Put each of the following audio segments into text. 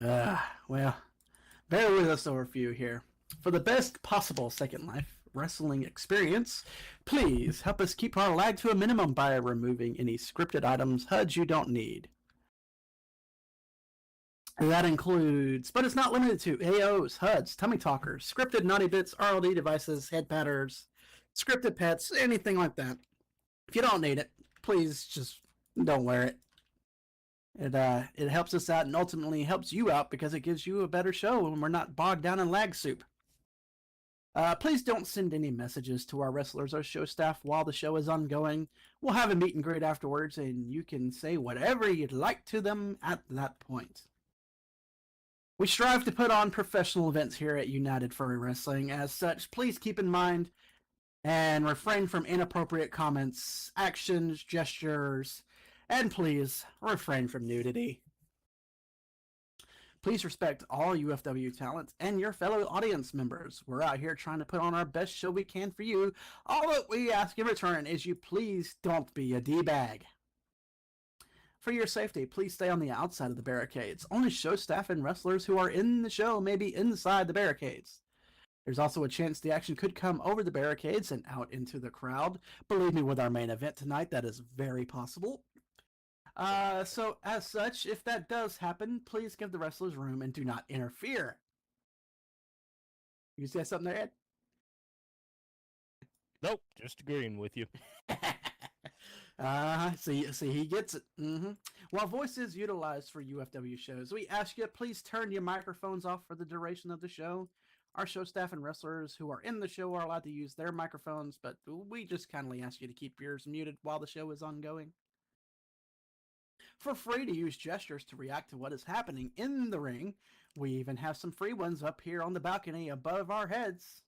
Well, bear with us over a few here. For the best possible Second Life wrestling experience, please help us keep our lag to a minimum by removing any scripted items, HUDs you don't need. That includes, but it's not limited to, AOs, HUDs, tummy talkers, scripted naughty bits, RLD devices, head patters, scripted pets, anything like that. If you don't need it, please just don't wear it. It helps us out and ultimately helps you out because it gives you a better show when we're not bogged down in lag soup. Please don't send any messages to our wrestlers or show staff while the show is ongoing. We'll have a meet and greet afterwards, and you can say whatever you'd like to them at that point. We strive to put on professional events here at United Furry Wrestling. As such, please keep in mind and refrain from inappropriate comments, actions, gestures, and please refrain from nudity. Please respect all UFW talent and your fellow audience members. We're out here trying to put on our best show we can for you. All that we ask in return is you please don't be a D-bag. For your safety, please stay on the outside of the barricades. Only show staff and wrestlers who are in the show may be inside the barricades. There's also a chance the action could come over the barricades and out into the crowd. Believe me, with our main event tonight, that is very possible. So, as such, if that does happen, please give the wrestlers room and do not interfere. You say something there, Ed? Nope, just agreeing with you. See, he gets it. While voice is utilized for UFW shows, we ask you please turn your microphones off for the duration of the show. Our show staff and wrestlers who are in the show are allowed to use their microphones, but we just kindly ask you to keep yours muted while the show is ongoing. For free to use gestures to react to what is happening in the ring. We even have some free ones up here on the balcony above our heads.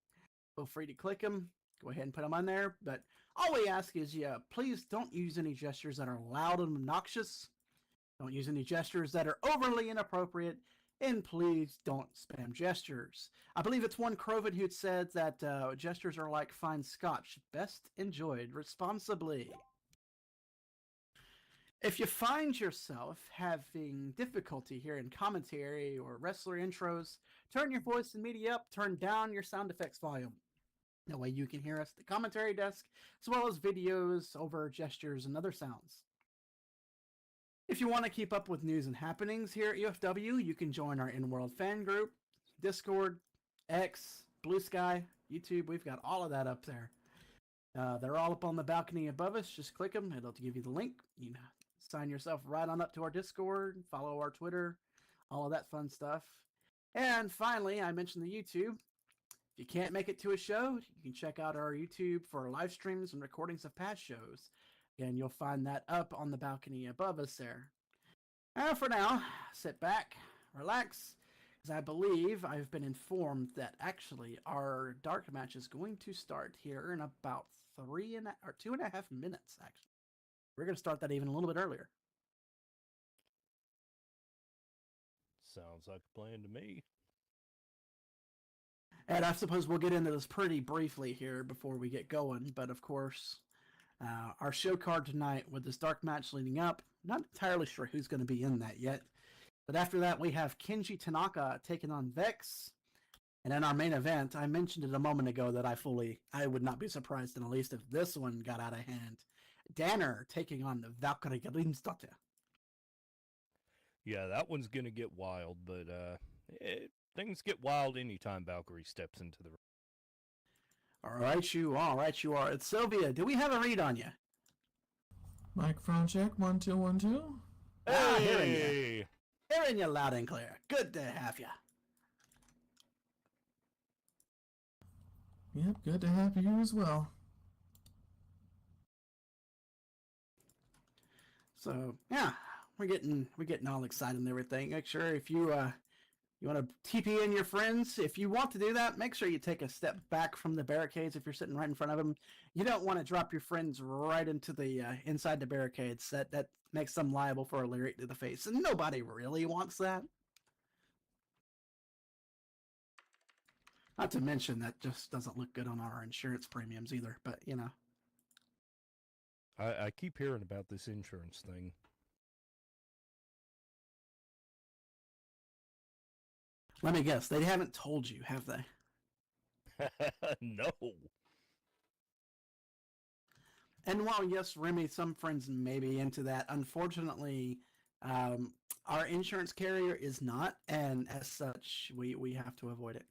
Feel free to click them. Go ahead and put them on there. But all we ask is, please don't use any gestures that are loud and obnoxious. Don't use any gestures that are overly inappropriate. And please don't spam gestures. I believe it's one Crovid who said that gestures are like fine scotch, best enjoyed responsibly. If you find yourself having difficulty hearing commentary or wrestler intros, turn your voice and media up, turn down your sound effects volume. That way you can hear us at the commentary desk, as well as videos over gestures and other sounds. If you want to keep up with news and happenings here at UFW, you can join our in-world fan group, Discord, X, Blue Sky, YouTube. We've got all of that up there. They're all up on the balcony above us. Just click them. It'll give you the link. You know, sign yourself right on up to our Discord, follow our Twitter, all of that fun stuff. And finally, I mentioned the YouTube. If you can't make it to a show, you can check out our YouTube for live streams and recordings of past shows. Again, you'll find that up on the balcony above us there. And for now, sit back, relax, because I believe I've been informed that actually our dark match is going to start here in about 2.5 minutes, actually. We're going to start that even a little bit earlier. Sounds like a plan to me. And I suppose we'll get into this pretty briefly here before we get going. But of course, our show card tonight with this dark match leading up, not entirely sure who's going to be in that yet. But after that, we have Kenji Tanaka taking on Vex. And in our main event, I mentioned it a moment ago that I would not be surprised in the least if this one got out of hand. Danur taking on Valkyrie Grimsdottir. Yeah, that one's going to get wild, but things get wild anytime Valkyrie steps into the ring. All right, you are. It's Sylvia. Do we have a read on you? Microphone check, 1 2 1 2. Hearing you. Hearing you loud and clear. Good to have you. Yep, good to have you as well. So yeah, we're getting all excited and everything. Make sure if you want to TP in your friends, if you want to do that, make sure you take a step back from the barricades if you're sitting right in front of them. You don't want to drop your friends right into the inside the barricades. That makes them liable for a lyric to the face, and nobody really wants that. Not to mention that just doesn't look good on our insurance premiums either. But you know, I keep hearing about this insurance thing. Let me guess. They haven't told you, have they? No. And while, yes, Remy, some friends may be into that, unfortunately, our insurance carrier is not, and as such, we have to avoid it.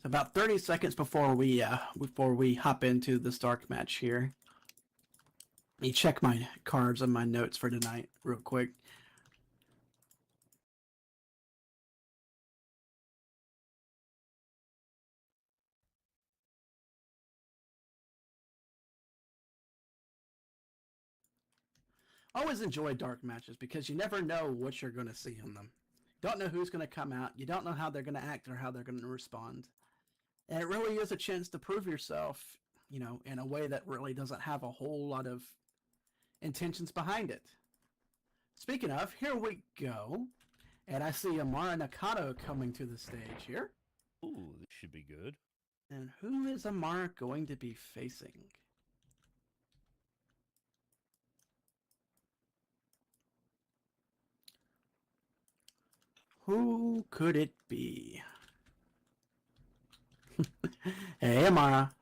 So about 30 seconds before we hop into this dark match here. Let me check my cards and my notes for tonight real quick. Always enjoy dark matches because you never know what you're going to see in them. You don't know who's going to come out. You don't know how they're going to act or how they're going to respond. And it really is a chance to prove yourself, you know, in a way that really doesn't have a whole lot of intentions behind it. Speaking of, here we go. And I see Amara Nakano coming to the stage here. Ooh, this should be good. And who is Amara going to be facing? Who could it be? Hey, Amara.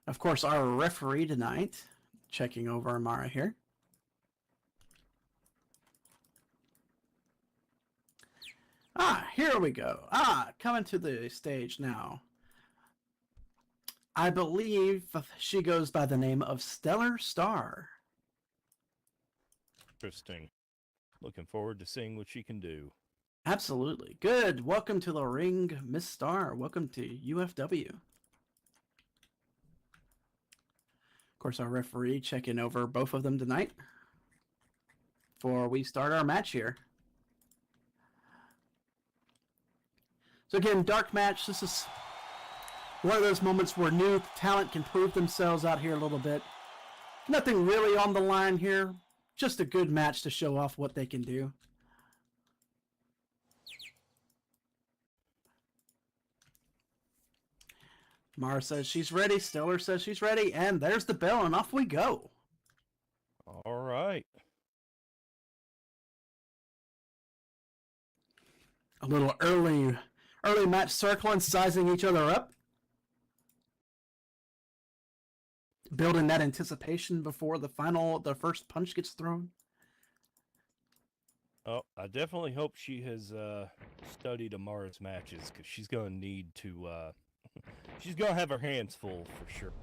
Of course, our referee tonight, checking over Amara here. Here we go. Coming to the stage now. I believe she goes by the name of Stellar Star. Interesting. Looking forward to seeing what she can do. Absolutely. Good. Welcome to the ring, Miss Star. Welcome to UFW. Of course, our referee checking over both of them tonight before we start our match here. So again, dark match. This is one of those moments where new talent can prove themselves out here a little bit. Nothing really on the line here. Just a good match to show off what they can do. Mara says she's ready. Stellar says she's ready. And there's the bell, and off we go. All right. A little early match circling, sizing each other up. Building that anticipation before the first punch gets thrown. Oh, I definitely hope she has studied Amara's matches, because she's going to need to... she's going to have her hands full, for sure.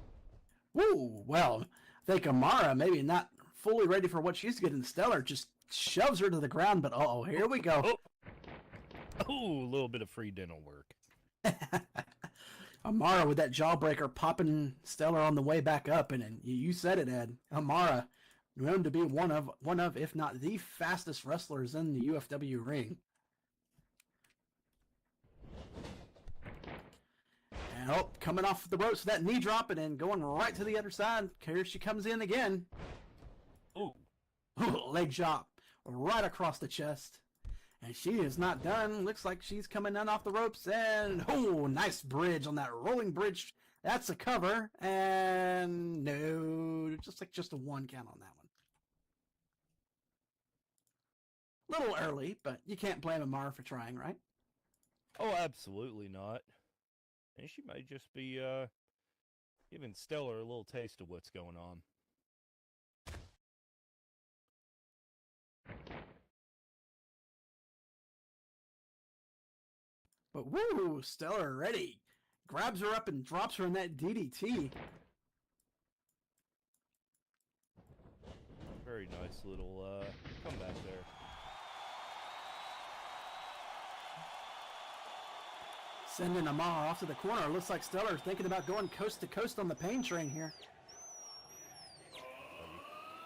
Woo! Well, I think Amara, maybe not fully ready for what she's getting. Stellar just shoves her to the ground, but uh-oh, here we go. Oh, a little bit of free dental work. Amara with that jawbreaker popping Stellar on the way back up, and you said it, Ed. Amara, known to be one of, if not the fastest wrestlers in the UFW ring. And coming off the ropes, that knee drop, and then going right to the other side. Here she comes in again. Ooh. Leg drop right across the chest. And she is not done. Looks like she's coming in off the ropes. And, nice bridge on that rolling bridge. That's a cover. And no, just a 1 count on that one. Little early, but you can't blame Amara for trying, right? Oh, absolutely not. And she might just be giving Stellar a little taste of what's going on. But woo, Stellar ready. Grabs her up and drops her in that DDT. Very nice little comeback there. Sending Amara off to the corner. Looks like Stellar thinking about going coast to coast on the pain train here.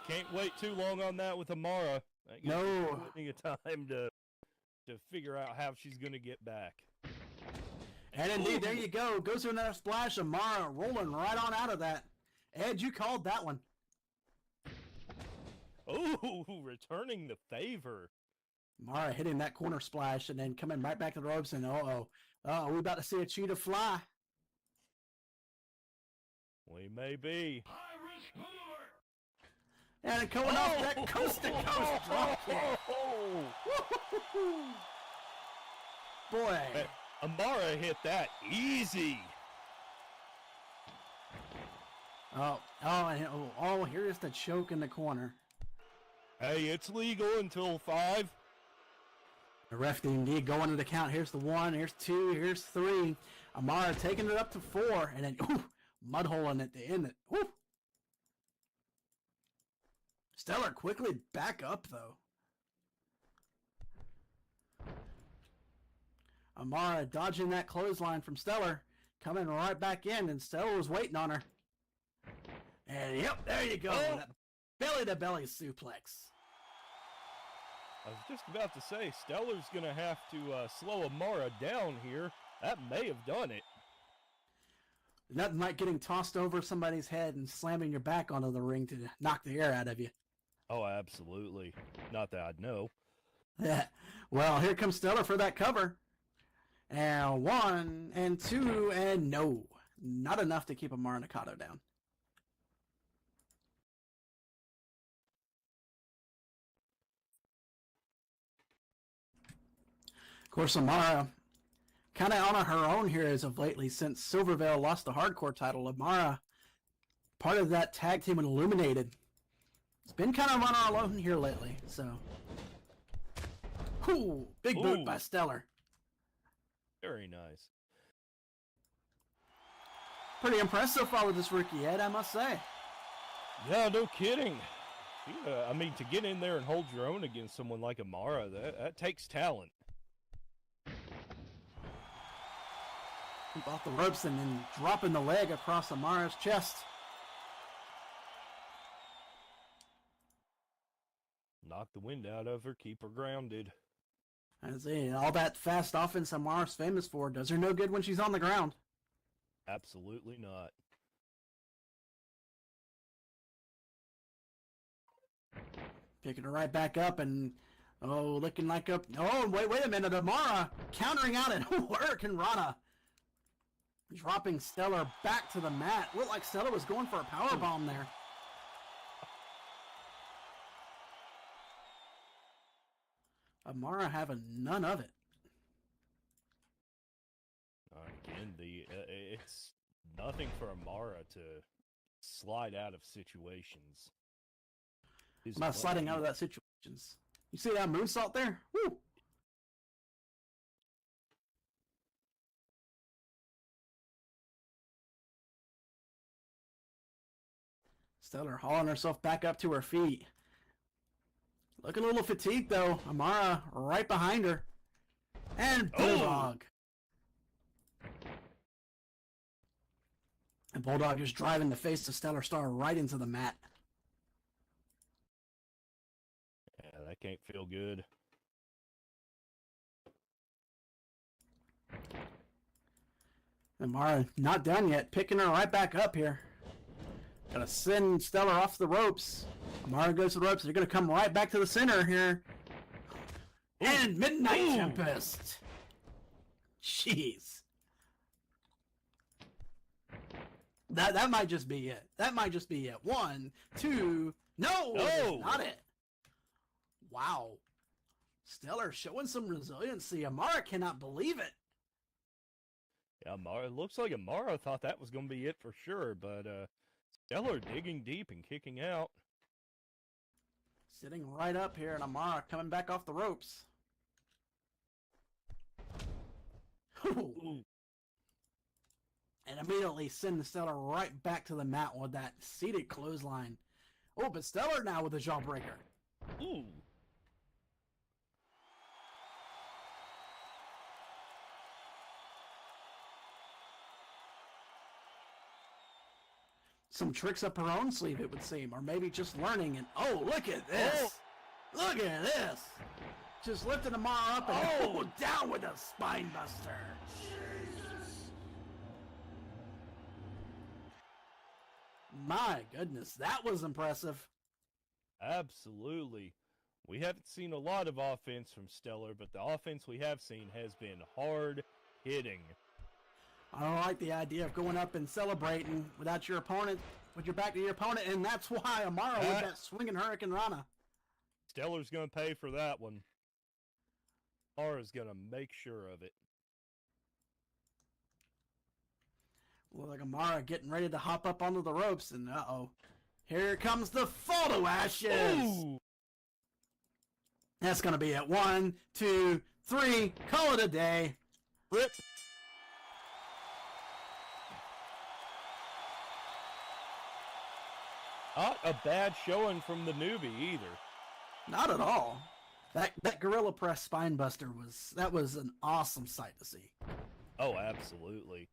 Can't wait too long on that with Amara. That gives her plenty of time to figure out how she's going to get back. And indeed, there you go. Goes to another splash. Amara rolling right on out of that. Ed, you called that one. Oh, Ooh, returning the favor. Mara hitting that corner splash and then coming right back to the ropes and we're about to see a cheetah fly. We may be. And coming off that coast-to-coast drop kick. Boy. Hey, Amara hit that easy. Here's the choke in the corner. Hey, it's legal until 5. The ref didn't need going to the count. Here's the 1, here's 2, here's 3. Amara taking it up to 4, and then mud holing at the end. Stellar quickly back up though. Amara dodging that clothesline from Stellar, coming right back in, and Stellar was waiting on her. And yep, there you go. That belly-to-belly suplex. I was just about to say, Stellar's going to have to slow Amara down here. That may have done it. Nothing like getting tossed over somebody's head and slamming your back onto the ring to knock the air out of you. Oh, absolutely. Not that I'd know. Well, here comes Stellar for that cover. And 1 and 2 and no. Not enough to keep Amara Nakano down. Of course, Amara kind of on her own here as of lately since Silvervale lost the hardcore title. Amara, part of that tag team with Illuminated, it's been kind of on our own here lately. So, big boot by Stellar. Very nice. Pretty impressed so far with this rookie, Ed, I must say. Yeah, no kidding. I mean, to get in there and hold your own against someone like Amara, that takes talent. Off the ropes and then dropping the leg across Amara's chest. Knock the wind out of her, keep her grounded. I see, all that fast offense Amara's famous for does her no good when she's on the ground. Absolutely not. Picking her right back up and looking like a wait a minute, Amara countering out at Hurricane Rana. Dropping Stellar back to the mat. Looked like Stellar was going for a powerbomb there. Amara having none of it. Again, it's nothing for Amara to slide out of situations. I'm not sliding out of that situations. You see that moonsault there? Woo! Stellar hauling herself back up to her feet. Looking a little fatigued though. Amara right behind her. And Bulldog. And Bulldog just driving the face of Stellar Star right into the mat. Yeah, that can't feel good. Amara not done yet. Picking her right back up here. Gonna send Stellar off the ropes. Amara goes to the ropes. They're gonna come right back to the center here. And Midnight Tempest. Jeez. That might just be it. That might just be it. 1, 2. No, that's not it. Wow. Stellar showing some resiliency. Amara cannot believe it. Yeah, Amara. Looks like Amara thought that was going to be it for sure, but Stellar digging deep and kicking out. Sitting right up here, and Amara coming back off the ropes. Ooh. And immediately sending Stellar right back to the mat with that seated clothesline. Oh, but Stellar now with a jawbreaker. Ooh. Some tricks up her own sleeve, it would seem. Or maybe just learning. And oh, look at this. Look at this. Just lifting Amara up and down with a spine buster. My goodness, that was impressive. Absolutely. We haven't seen a lot of offense from Stellar, but the offense we have seen has been hard hitting. I don't like the idea of going up and celebrating without your opponent, with your back to your opponent, and that's why Amara with that swinging Hurricane Rana. Stellar's going to pay for that one. Amara's going to make sure of it. Well, like Amara getting ready to hop up onto the ropes, and uh-oh. Here comes the photo ashes! Ooh. That's going to be it. 1, 2, 3. Call it a day. Rip. Not a bad showing from the newbie either. Not at all. That Gorilla Press spine buster was an awesome sight to see. Oh, absolutely.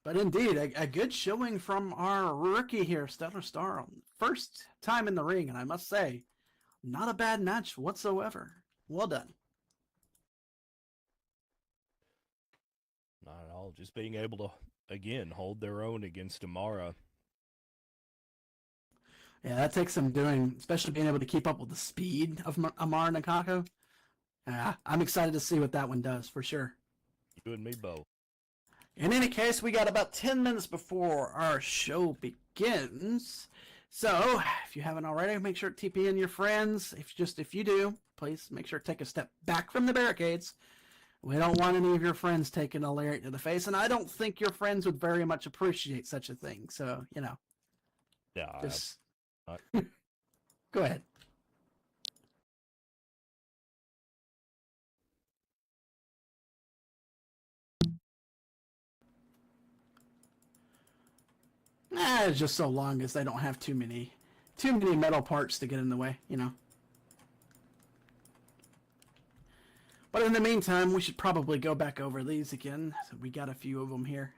But indeed, a good showing from our rookie here, Stellar Star. First time in the ring, and I must say, not a bad match whatsoever. Well done. Not at all. Just being able to, again, hold their own against Amara. Yeah, that takes some doing, especially being able to keep up with the speed of Amara Nakako. Yeah, I'm excited to see what that one does, for sure. You and me both. In any case, we got about 10 minutes before our show begins. So, if you haven't already, make sure to TP in your friends. If you do, please make sure to take a step back from the barricades. We don't want any of your friends taking a lariat to the face, and I don't think your friends would very much appreciate such a thing. So, Yeah, just go ahead. It's just so long as they don't have too many metal parts to get in the way, But in the meantime, we should probably go back over these again. So we got a few of them here.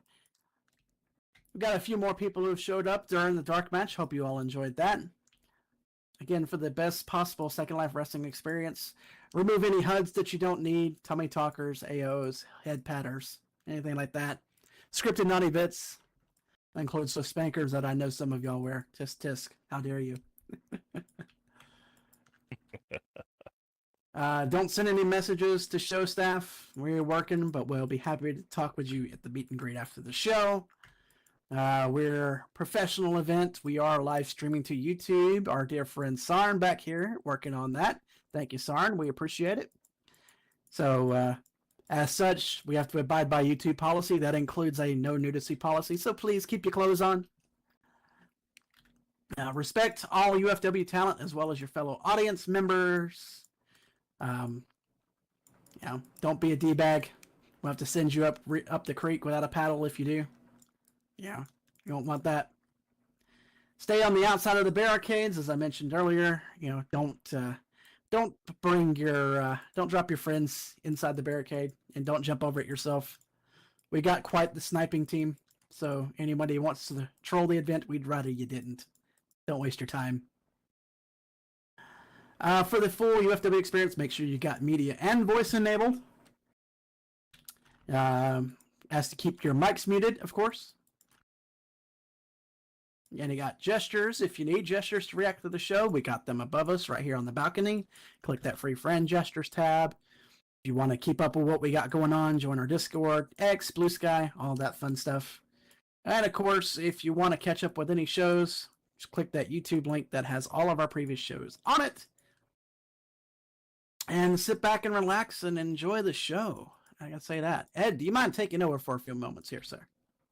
We got a few more people who showed up during the dark match. Hope you all enjoyed that. Again, for the best possible Second Life Wrestling experience, remove any HUDs that you don't need, tummy talkers, AOs, head patters, anything like that. Scripted naughty bits. That includes those spankers that I know some of y'all wear. Tisk tisk. How dare you? Don't send any messages to show staff. We're working, but we'll be happy to talk with you at the meet and greet after the show. We're a professional event. We are live streaming to YouTube. Our dear friend Sarn back here working on that. Thank you, Sarn. We appreciate it. So, as such, we have to abide by YouTube policy. That includes a no nudity policy. So please keep your clothes on. Respect all UFW talent as well as your fellow audience members. Don't be a D-bag. We'll have to send you up the creek without a paddle if you do. Yeah, you don't want that. Stay on the outside of the barricades, as I mentioned earlier. Don't bring your don't drop your friends inside the barricade, and don't jump over it yourself. We got quite the sniping team, so anybody who wants to troll the event, we'd rather you didn't. Don't waste your time. For the full UFW experience, make sure you got media and voice enabled. Ask to keep your mics muted, of course. And you got gestures. If you need gestures to react to the show, we got them above us right here on the balcony. Click that free friend gestures tab. If you want to keep up with what we got going on, join our Discord, X, Blue Sky, all that fun stuff. And of course, if you want to catch up with any shows, just click that YouTube link that has all of our previous shows on it. And sit back and relax and enjoy the show. I gotta say that. Ed, do you mind taking over for a few moments here, sir?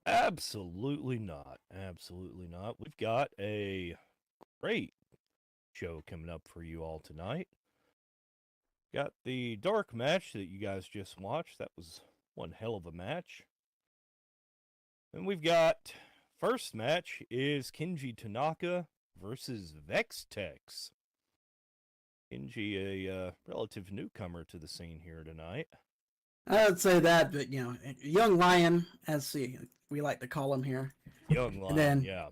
Absolutely not. Absolutely not. We've got a great show coming up for you all tonight. Got the dark match that you guys just watched. That was one hell of a match. And we've got first match is Kenji Tanaka versus Vex Tex. Kenji, a relative newcomer to the scene here tonight. I would say that, but young lion, as we like to call him here. Young lion, and then, yeah.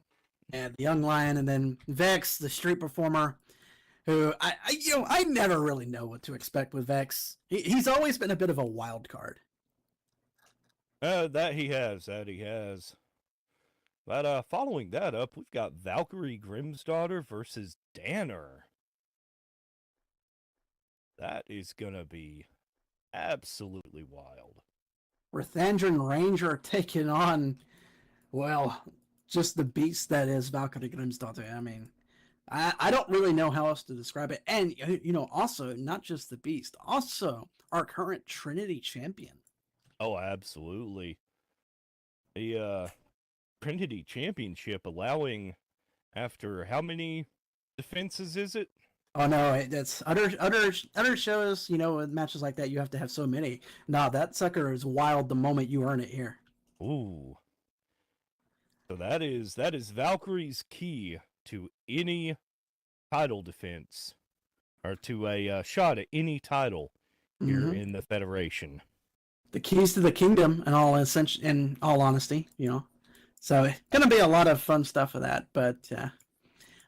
And the young lion, and then Vex, the street performer, who I never really know what to expect with Vex. He's always been a bit of a wild card. That he has. But following that up, we've got Valkyrie Grimsdottir versus Danur. That is going to be absolutely wild. Rithandren Ranger taking on, well, just the beast that is Valkyrie Grimsdottir. I mean, I don't really know how else to describe it. And, also, not just the beast, also our current Trinity champion. Oh, absolutely. The Trinity Championship allowing, after how many defenses is it? Oh no, that's other shows. With matches like that, you have to have so many. No, that sucker is wild the moment you earn it here. Ooh. So that is Valkyrie's key to any title defense, or to a shot at any title here in the Federation. The keys to the kingdom, in all honesty, So it's gonna be a lot of fun stuff of that, but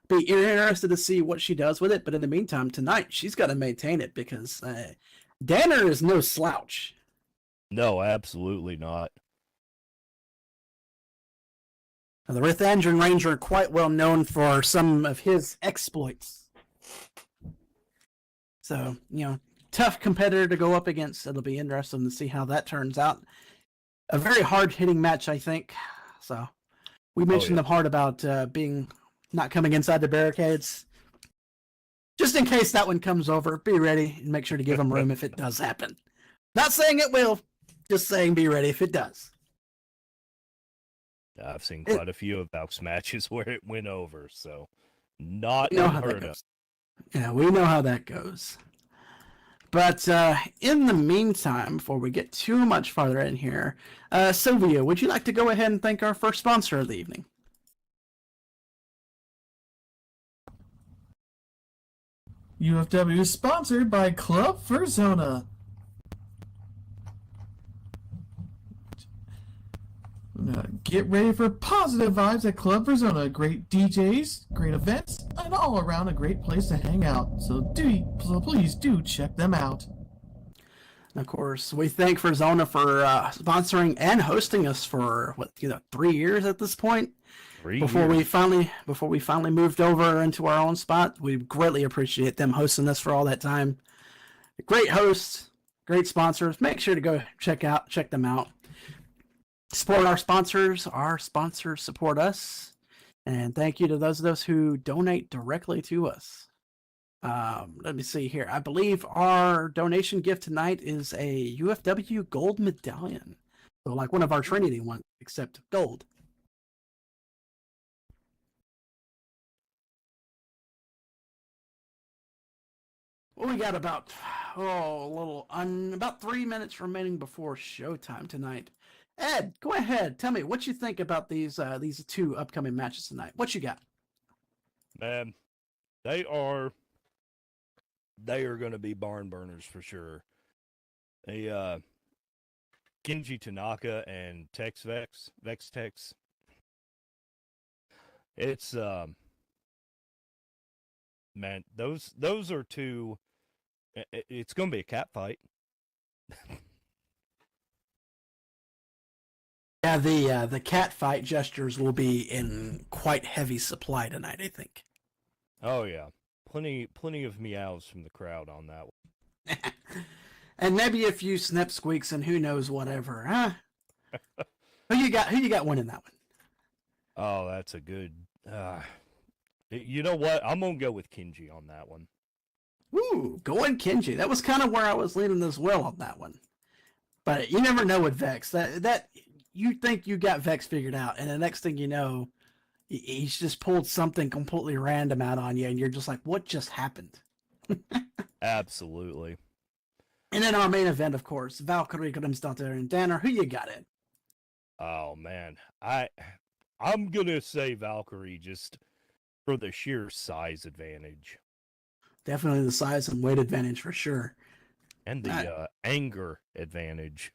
be interested to see what she does with it. But in the meantime, tonight she's got to maintain it because Danur is no slouch. No, absolutely not. The Rithandren Ranger are quite well known for some of his exploits. So, tough competitor to go up against. It'll be interesting to see how that turns out. A very hard-hitting match, I think. So, we mentioned the part about being not coming inside the barricades. Just in case that one comes over, be ready and make sure to give them room if it does happen. Not saying it will, just saying be ready if it does. I've seen quite a few of Valk's matches where it went over, so not We know how unheard that of. goes. Yeah, we know how that goes. But in the meantime, before we get too much farther in here, Sylvia, would you like to go ahead and thank our first sponsor of the evening? UFW is sponsored by Club Furzona. Get ready for positive vibes at Club Furzona. Great DJs, great events, and all around a great place to hang out. So please do check them out. Of course, we thank Furzona for sponsoring and hosting us for 3 years at this point. Before we finally moved over into our own spot. We greatly appreciate them hosting us for all that time. Great hosts, great sponsors. Make sure to go check them out. Support our sponsors. Our sponsors support us. And thank you to those of us who donate directly to us. Let me see here. I believe our donation gift tonight is a UFW gold medallion. So like one of our Trinity ones, except gold. Well, we got about 3 minutes remaining before showtime tonight. Ed, go ahead. Tell me what you think about these two upcoming matches tonight. What you got? Man, they are going to be barn burners for sure. Kenji Tanaka and Vex Tex. It's man, those are two. It's going to be a cat fight. Yeah, the cat fight gestures will be in quite heavy supply tonight, I think. Oh yeah, plenty of meows from the crowd on that one. And maybe a few snip squeaks and who knows whatever, huh? Who you got winning that one? Oh, that's a good. You know what? I'm gonna go with Kenji on that one. Ooh, going Kenji. That was kind of where I was leaning as well on that one. But you never know with Vex. That you think you got Vex figured out, and the next thing you know, he's just pulled something completely random out on you, and you're just like, what just happened? Absolutely. And then our main event, of course, Valkyrie Grimsdottir and Danur. Who you got in? Oh man, I'm gonna say Valkyrie just for the sheer size advantage. Definitely the size and weight advantage for sure. And the anger advantage.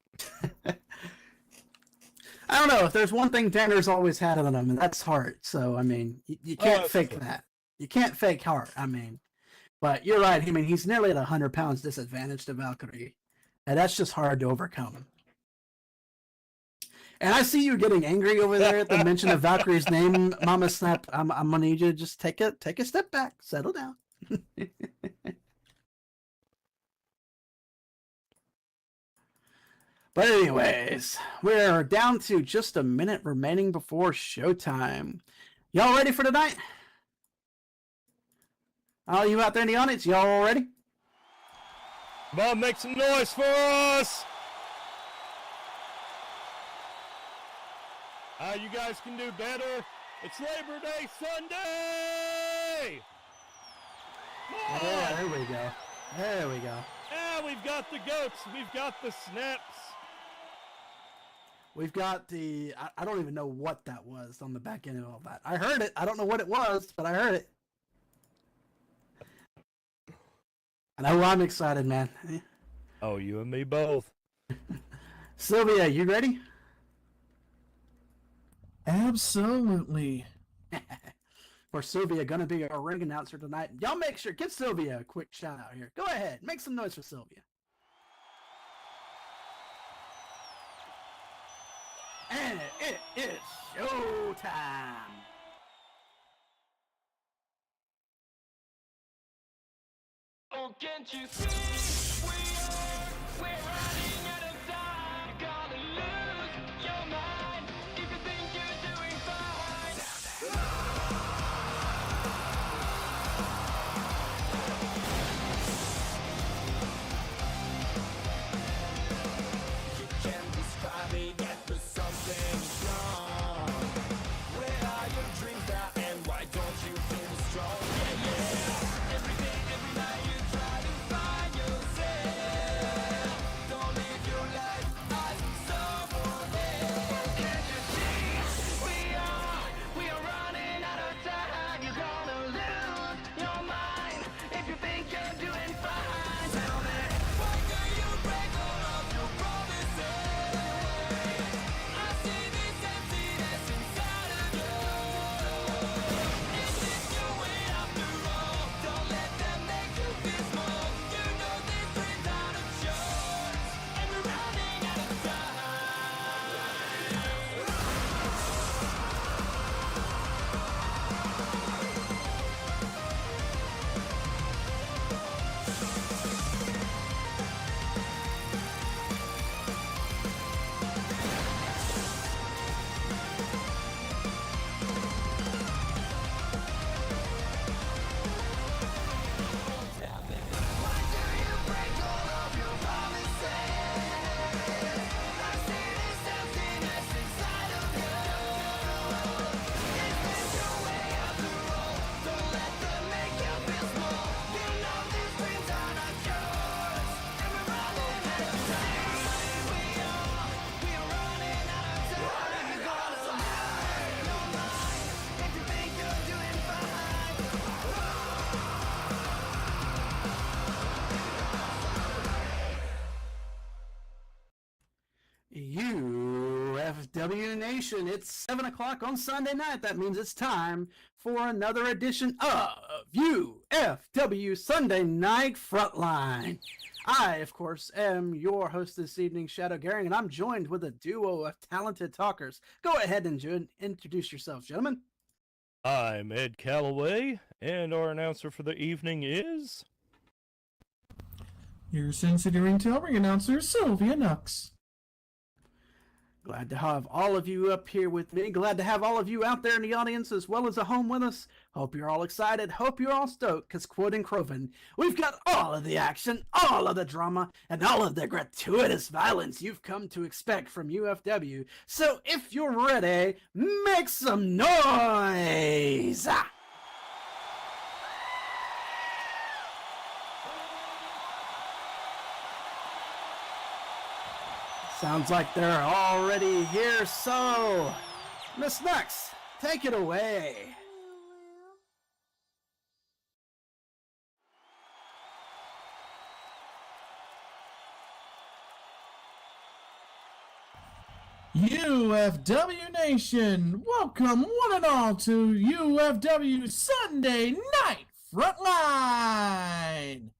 I don't know. If there's one thing Danur's always had on him, and that's heart. So, I mean, you can't fake that. You can't fake heart. I mean, but you're right. I mean, he's nearly at 100 pounds disadvantage to Valkyrie. And that's just hard to overcome. And I see you getting angry over there at the mention of Valkyrie's name, Mama Snap. I'm gonna need you to just take a step back, settle down. But anyways, we're down to just a minute remaining before showtime. Y'all ready for tonight? All you out there in the audience, y'all all ready? Come on, make some noise for us! You guys can do better. It's Labor Day Sunday! Yeah, there we go. There we go. Yeah, we've got the goats. We've got the snaps. We've got the... I don't even know what that was on the back end of all that. I heard it. I don't know what it was, but I heard it. I know I'm excited, man. Oh, you and me both. Sylvia, you ready? Absolutely. For Sylvia, gonna be our ring announcer tonight. Y'all make sure, give Sylvia a quick shout out here. Go ahead, make some noise for Sylvia. And it is showtime. Oh, can't you see we're running out of time? You're gonna lose your mind if you think you're doing fine. You can't describe it yet, but something's wrong. Where are your dreams now, and why don't you feel strong? Yeah, yeah. Every day, every night you try to find yourself. Don't live your life as someone else. Can't you see we are running out of time? You're gonna lose your mind if you think you're doing fine. Tell me, why do you break all of your promises? I see this emptiness inside of you. Is this your way after all? Don't let them make you feel small. You know this dream's out of yours, and we're running out of time. Why do you break all of your promises? I see this emptiness inside of you. Is this your way after all? Don't let them make you feel small. You know these dreams are not yours, and we're running out of time. We are running out of time. You're gonna lose your mind if you think you're doing fine. UFW Nation, it's 7 o'clock on Sunday night. That means it's time for another edition of UFW Sunday Night Frontline. I, of course, am your host this evening, Shadow Garing, and I'm joined with a duo of talented talkers. Go ahead and introduce yourselves, gentlemen. I'm Ed Calloway, and our announcer for the evening is... Your Sin City Ringtail Ring announcer, Sylvia Nux. Glad to have all of you up here with me. Glad to have all of you out there in the audience as well as at home with us. Hope you're all excited. Hope you're all stoked, because quoting Croven, we've got all of the action, all of the drama, and all of the gratuitous violence you've come to expect from UFW. So if you're ready, make some noise! Sounds like they're already here, so Miss Nux, take it away. UFW Nation, welcome one and all to UFW Sunday Night Frontline.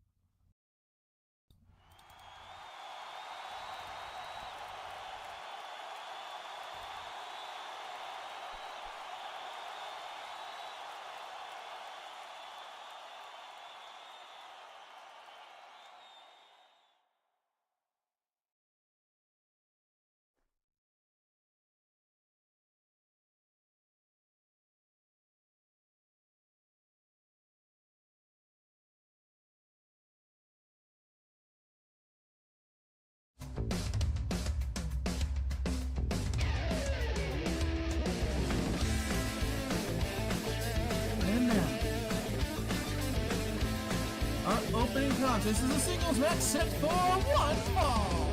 opening contest is a singles match set for one fall.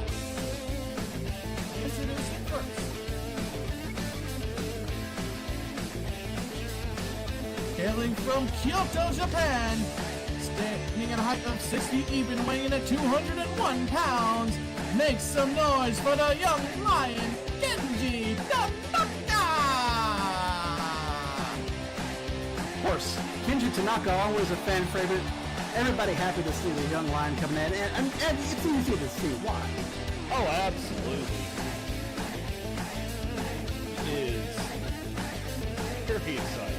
Introducing first. Hailing from Kyoto, Japan, standing at a height of 60 even, weighing in at 201 pounds, make some noise for the young lion, Kenji Tanaka! Of course, Kenji Tanaka, always a fan favorite. Everybody happy to see the young lion coming in, and it's easy to see why. Oh, absolutely. It is very exciting.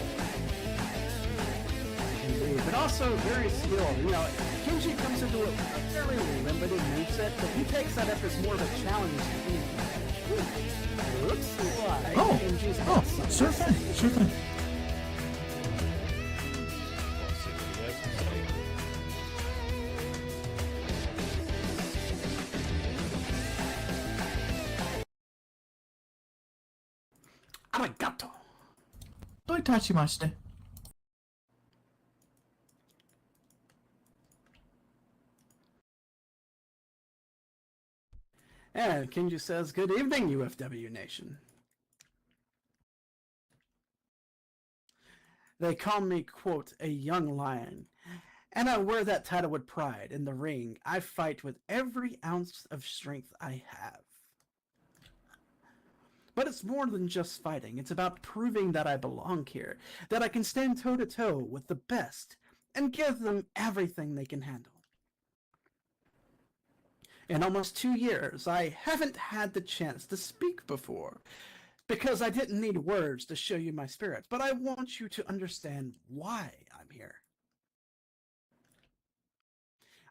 Indeed, but also very skilled. You know, Kenji comes into a fairly limited moveset, but he takes that up as more of a challenge. Looks like Kenji's got something. Sure thing, sure thing. Let's see what he has to say. Arigato. Doitachimashite. And Kenji says, "Good evening, UFW Nation." They call me, quote, a young lion, and I wear that title with pride. In the ring, I fight with every ounce of strength I have. But it's more than just fighting. It's about proving that I belong here, that I can stand toe-to-toe with the best, and give them everything they can handle. In almost 2 years, I haven't had the chance to speak before, because I didn't need words to show you my spirit, but I want you to understand why I'm here.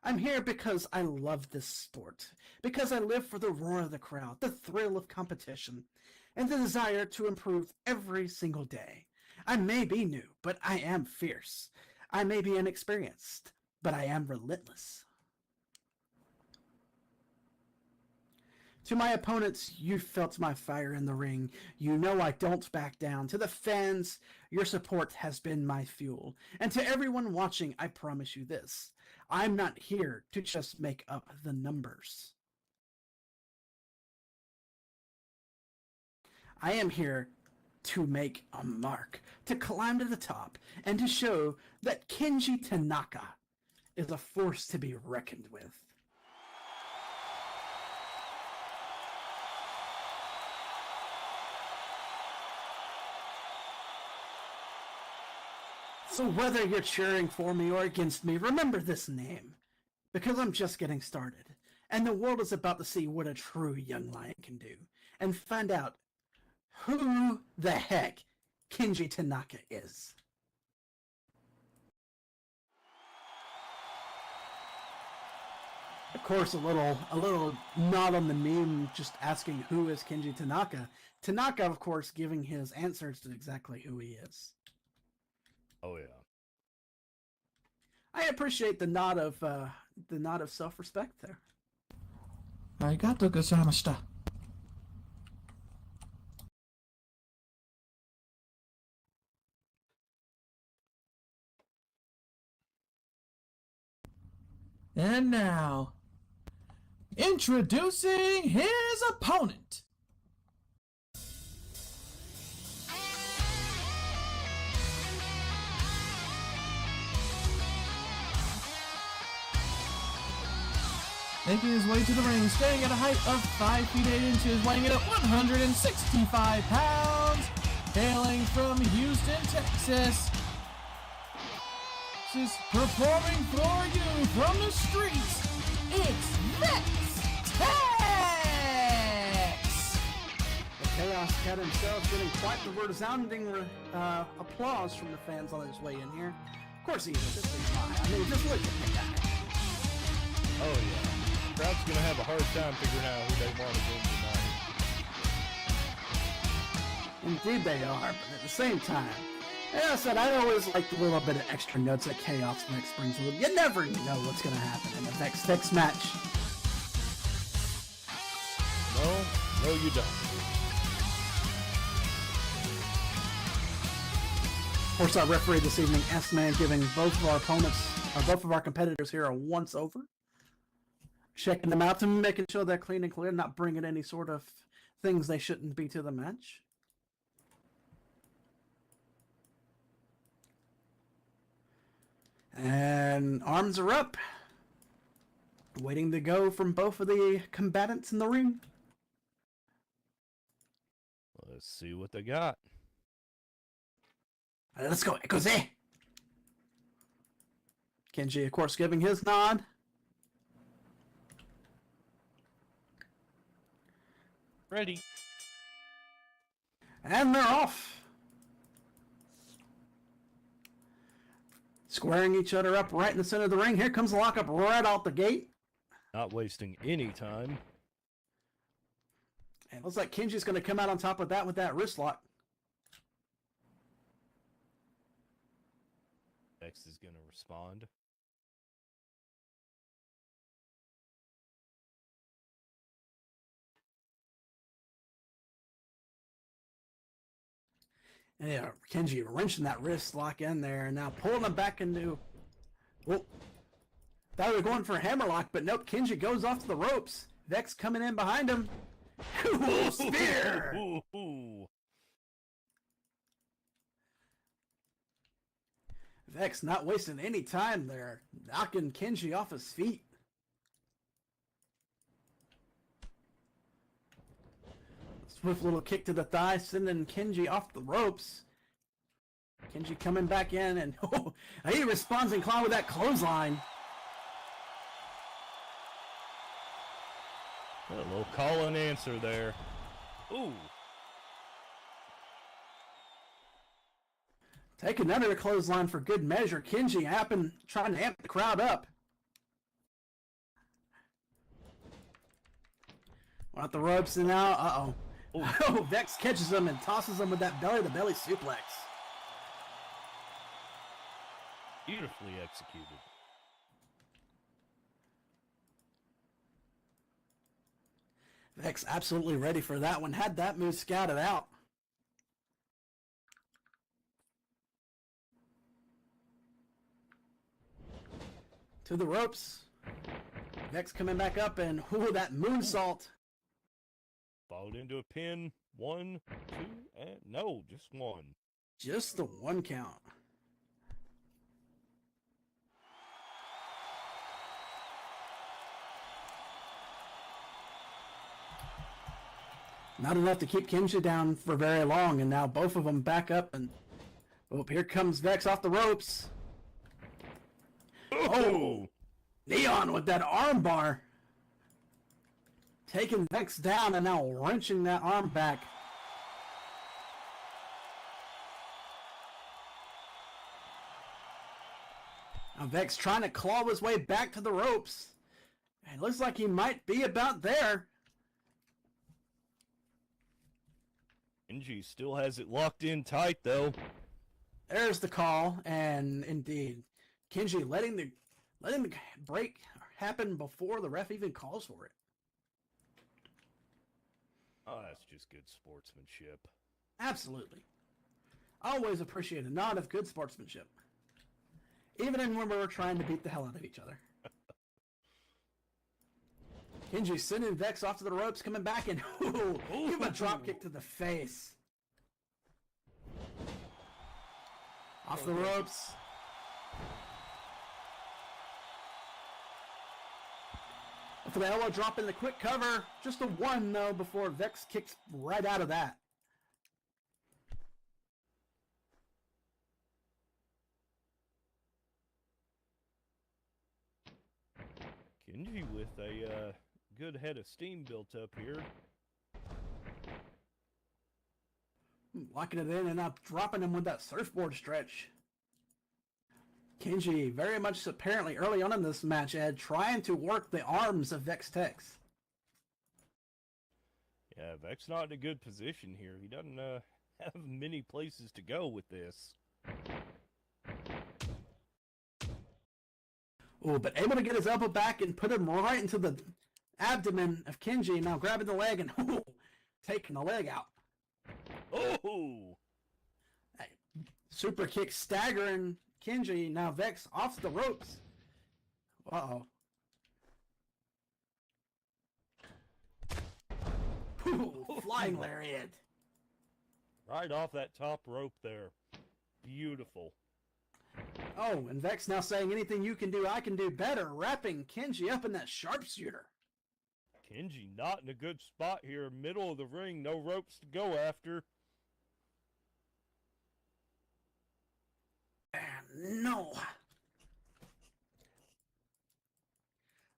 I'm here because I love this sport, because I live for the roar of the crowd, the thrill of competition, and the desire to improve every single day. I may be new, but I am fierce. I may be inexperienced, but I am relentless. To my opponents, you felt my fire in the ring. You know I don't back down. To the fans, your support has been my fuel. And to everyone watching, I promise you this. I'm not here to just make up the numbers. I am here to make a mark, to climb to the top, and to show that Kenji Tanaka is a force to be reckoned with. So whether you're cheering for me or against me, remember this name, because I'm just getting started, and the world is about to see what a true young lion can do, and find out who the heck Kenji Tanaka is. Of course, a little nod on the meme, just asking who is Kenji Tanaka. Tanaka, of course, giving his answers to exactly who he is. Oh yeah. I appreciate the nod of self-respect there. Arigato gozaimashita. And now, introducing his opponent. Making his way to the ring, standing at a height of 5 feet 8 inches, weighing in at 165 pounds, hailing from Houston, Texas. This is performing for you from the streets. It's Vex Tex! The Chaos Cat himself getting quite the resounding applause from the fans on his way in here. Of course he is. This is mine. I mean, just look at the guy. Oh yeah. Crowd's gonna have a hard time figuring out who they want to win tonight. Indeed they are, but at the same time, as I said, I always like the little bit of extra notes that Chaos Vex brings with. You never know what's going to happen in a Vex Tex match. No, you don't. Of course, our referee this evening, S-Man, giving both of our opponents both of our competitors here are once over. Checking them out and making sure they're clean and clear, not bringing any sort of things they shouldn't be to the match. And arms are up. Waiting to go from both of the combatants in the ring. Let's see what they got. Let's go, Ecose. Kenji, of course, giving his nod. Ready. And they're off. Squaring each other up right in the center of the ring. Here comes the lockup right out the gate. Not wasting any time. And it looks like Kenji's going to come out on top of that with that wrist lock. Vex is going to respond. And yeah, Kenji wrenching that wrist lock in there and now pulling him back into... Oh, thought we were going for a hammerlock, but nope, Kenji goes off to the ropes. Vex coming in behind him. Cool spear! Vex not wasting any time there, knocking Kenji off his feet. Swift little kick to the thigh, sending Kenji off the ropes. Kenji coming back in, and he responds in claw with that clothesline. A little call and answer there. Ooh. Take another clothesline for good measure. Kenji trying to amp the crowd up. We're at the ropes and now, uh-oh. Oh, Vex catches him and tosses him with that belly-to-belly suplex. Beautifully executed. Vex absolutely ready for that one. Had that move scouted out. To the ropes. Vex coming back up and that moonsault. Followed into a pin. 1, 2, and no, just one. Just the one count. Not enough to keep Kenji down for very long, and now both of them back up, and here comes Vex off the ropes. Oh! Neon with that arm bar. Taking Vex down and now wrenching that arm back. Now Vex trying to claw his way back to the ropes. It looks like he might be about there. Kenji still has it locked in tight, though. There's the call, and indeed, Kenji letting the break happen before the ref even calls for it. Oh, that's just good sportsmanship. Absolutely. Always appreciate a nod of good sportsmanship. Even when we're trying to beat the hell out of each other. Kenji sending Vex off to the ropes, coming back and give him a drop kick to the face. Off the ropes. For the elbow drop in the quick cover. Just a one, though, before Vex kicks right out of that. Kenji with a good head of steam built up here. Locking it in and now dropping him with that surfboard stretch. Kenji very much apparently early on in this match had trying to work the arms of Vex Tex. Yeah, Vex not in a good position here. He doesn't have many places to go with this. Oh, but able to get his elbow back and put him right into the abdomen of Kenji. Now grabbing the leg and taking the leg out. Oh! Super kick staggering Kenji. Now Vex off the ropes. Uh-oh. Ooh, flying lariat. Right off that top rope there. Beautiful. Oh, and Vex now saying anything you can do, I can do better, wrapping Kenji up in that sharpshooter. Kenji not in a good spot here, middle of the ring, no ropes to go after. And no.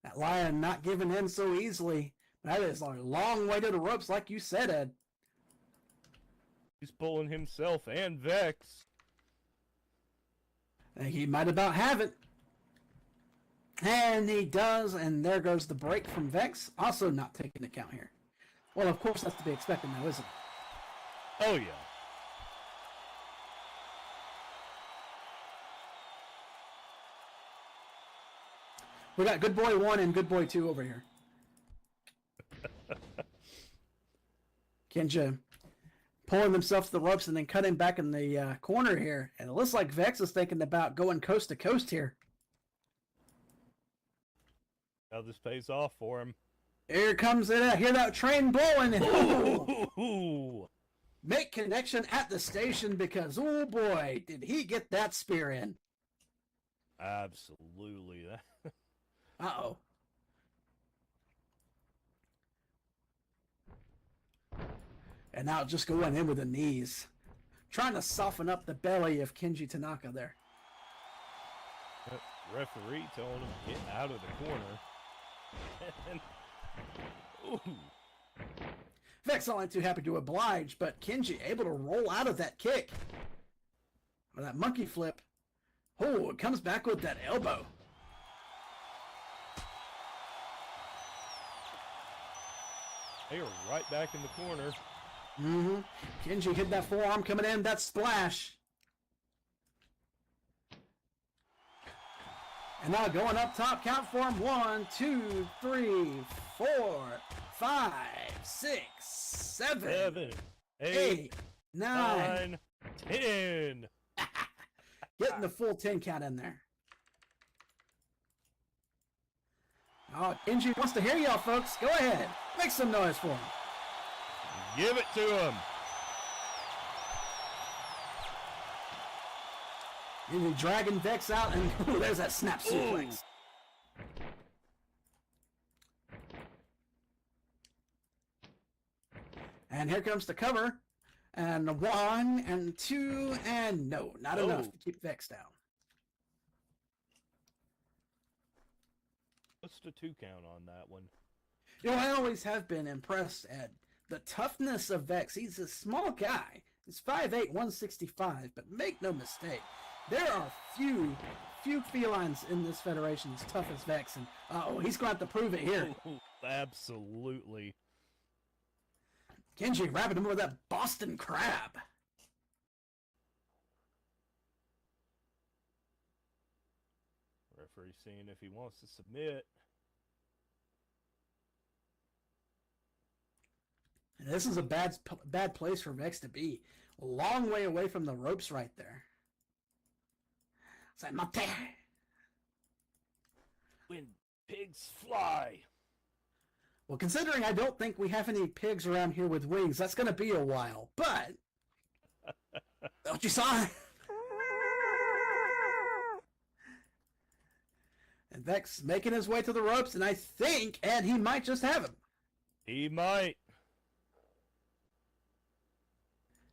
That Lion not giving in so easily. That is a long way to the ropes, like you said, Ed. He's pulling himself and Vex. And he might about have it. And he does, and there goes the break from Vex. Also not taking the count here. Well, of course, that's to be expected now, isn't it? Oh, yeah. We got Good Boy 1 and Good Boy 2 over here. Kenji pulling themselves to the ropes and then cutting back in the corner here. And it looks like Vex is thinking about going coast to coast here. Now this pays off for him. Here comes it. Hear that train blowing. And Ooh. make connection at the station because, oh boy, did he get that spear in. Absolutely. Uh-oh. And now just going in with the knees. Trying to soften up the belly of Kenji Tanaka there. Referee telling him to get out of the corner. And, ooh. Vex only too happy to oblige, but Kenji able to roll out of that kick. Or that monkey flip. Oh, it comes back with that elbow. They are right back in the corner. Mm-hmm. Kenji hit that forearm coming in. That splash. And now going up top, count for him. 1, 2, 3, 4, 5, 6, 7, 8, 9, 10. Getting the full 10 count in there. Oh, Kenji wants to hear y'all, folks. Go ahead. Make some noise for him. Give it to him. Kenji dragging Vex out, and ooh, there's that snap suplex. And here comes the cover. And 1 and 2, and no, not enough to keep Vex down. What's the 2 count on that one? You know, I always have been impressed at the toughness of Vex. He's a small guy. He's 5'8", 165, but make no mistake, there are few felines in this federation as tough as Vex, and he's going to have to prove it here. Absolutely. Kenji wrapping him with that Boston Crab. Referee seeing if he wants to submit. And this is a bad place for Vex to be. A long way away from the ropes right there. It's like, Mate. When pigs fly. Well, considering I don't think we have any pigs around here with wings, that's going to be a while. But, don't you saw it? And Vex making his way to the ropes, and I think, and he might just have him. He might.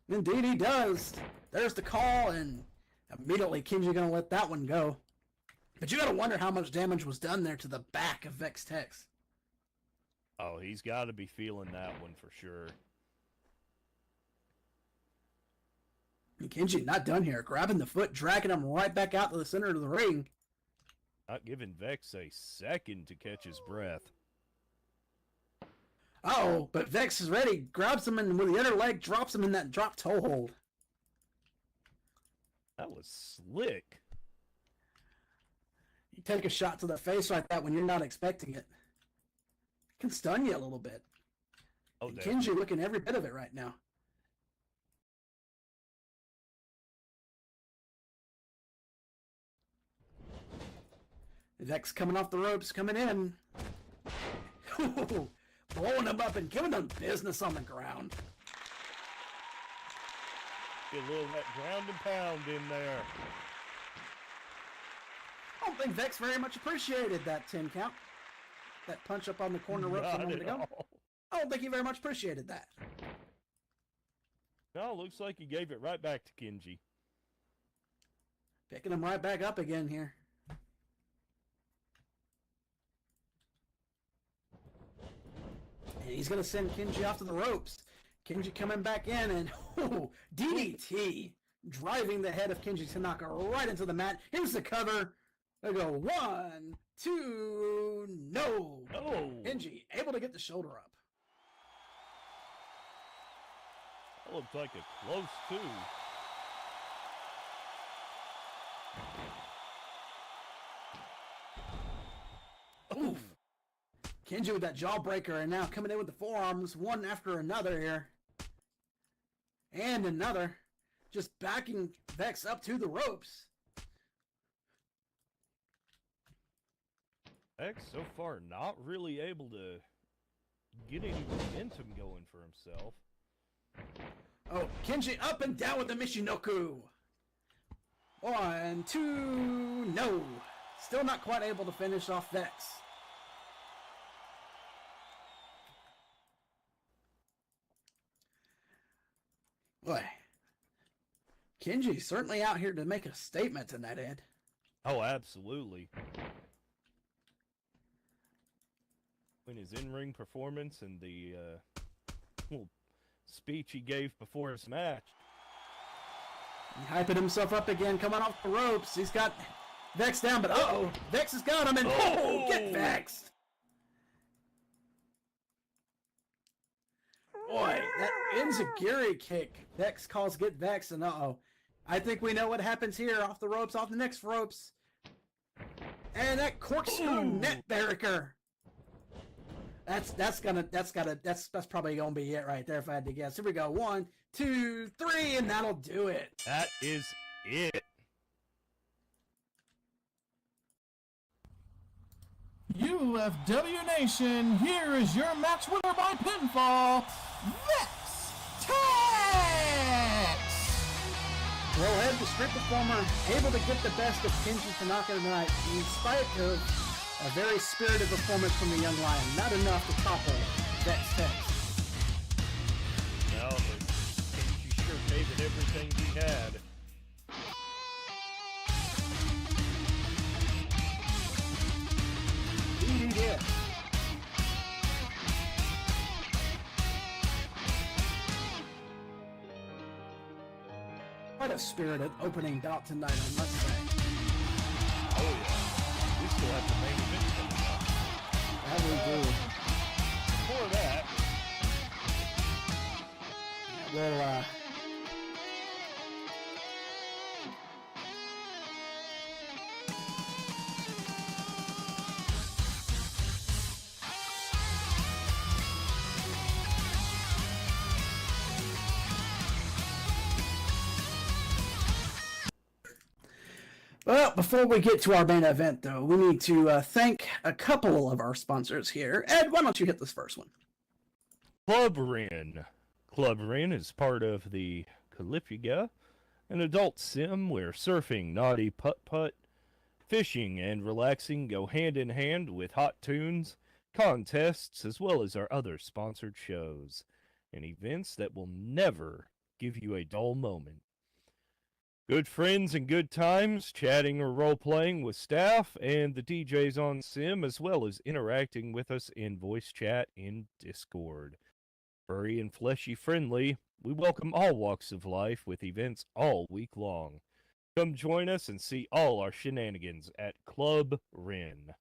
Indeed he does. There's the call, and immediately Kenji going to let that one go. But you got to wonder how much damage was done there to the back of Vex Tex. Oh, he's got to be feeling that one for sure. And Kenji not done here. Grabbing the foot, dragging him right back out to the center of the ring. Not giving Vex a second to catch his breath. Oh, but Vex is ready. Grabs him and with the other leg, drops him in that drop toe hold. That was slick. You take a shot to the face like that when you're not expecting it. Can stun you a little bit. Oh, and Kenji looking every bit of it right now. Vex coming off the ropes, coming in. Blowing them up and giving them business on the ground. Get a little of that ground and pound in there. I don't think Vex very much appreciated that 10 count. That punch up on the corner ropes a Not moment at ago. all. I don't think he very much appreciated that. No, looks like he gave it right back to Kenji. Picking him right back up again here. And he's going to send Kenji off to the ropes. Kenji coming back in and DDT driving the head of Kenji Tanaka right into the mat. Here's the cover. They go 1, 2, no. Oh, Kenji able to get the shoulder up. that looked like a close two. Oof. Kenji with that jawbreaker and now coming in with the forearms one after another here. And another. Just backing Vex up to the ropes. Vex so far not really able to get any momentum going for himself. Oh, Kenji up and down with the Michinoku. 1, 2, no. Still not quite able to finish off Vex. Boy, Kenji's certainly out here to make a statement tonight, Ed. Oh, absolutely. When his in-ring performance and the little speech he gave before his match. Hyping himself up again, coming off the ropes. He's got Vex down, but uh-oh, Vex has got him, and get Vexed! Boy, that enziguri kick. Vex calls get Vex, and uh-oh. I think we know what happens here. Off the ropes, off the next ropes. And that corkscrew net breaker. That's probably gonna be it right there if I had to guess. Here we go. 1, 2, 3, and that'll do it. That is it. UFW Nation, here is your match winner by pinfall, Vex Tex! Well, Ed, the street performer, able to get the best of Kenji Tanaka tonight, in spite of a very spirited performance from the young lion. Not enough to topple Vex Tex. No, but Kenji sure gave it everything he had. Indeed he did. Quite a spirited opening bout tonight, I must say. Oh yeah. We still have the main event coming up. That we do. Before that, Well, Well, before we get to our main event, though, we need to thank a couple of our sponsors here. Ed, why don't you hit this first one? Club Ren. Club Ren is part of the Califiga, an adult sim where surfing, naughty putt-putt, fishing, and relaxing go hand in hand with hot tunes, contests, as well as our other sponsored shows, and events that will never give you a dull moment. Good friends and good times, chatting or role-playing with staff and the DJs on Sim, as well as interacting with us in voice chat in Discord. Furry and fleshy friendly, we welcome all walks of life with events all week long. Come join us and see all our shenanigans at Club Ren.